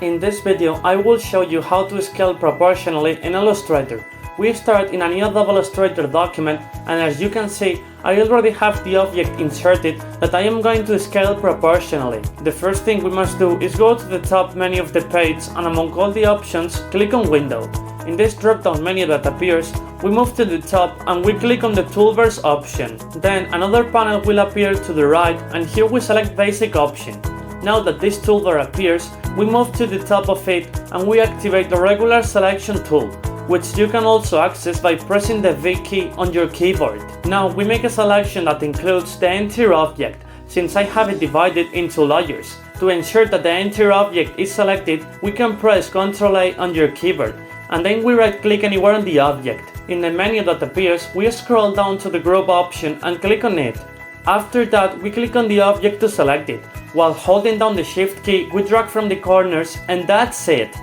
In this video, I will show you how to scale proportionally in Illustrator. We start in a new Illustrator document, and as you can see, I already have the object inserted that I am going to scale proportionally. The first thing we must do is go to the top menu of the page, and among all the options, click on Window. In this drop-down menu that appears, we move to the top and we click on the Toolbars option. Then another panel will appear to the right, and here we select Basic option. Now that this toolbar appears, we move to the top of it and we activate the regular selection tool, which you can also access by pressing the V key on your keyboard. Now we make a selection that includes the entire object, since I have it divided into layers. To ensure that the entire object is selected, we can press Ctrl A on your keyboard, and then we right click anywhere on the object. In the menu that appears, we scroll down to the group option and click on it. After that, we click on the object to select it. While holding down the shift key, we drag from the corners, and that's it.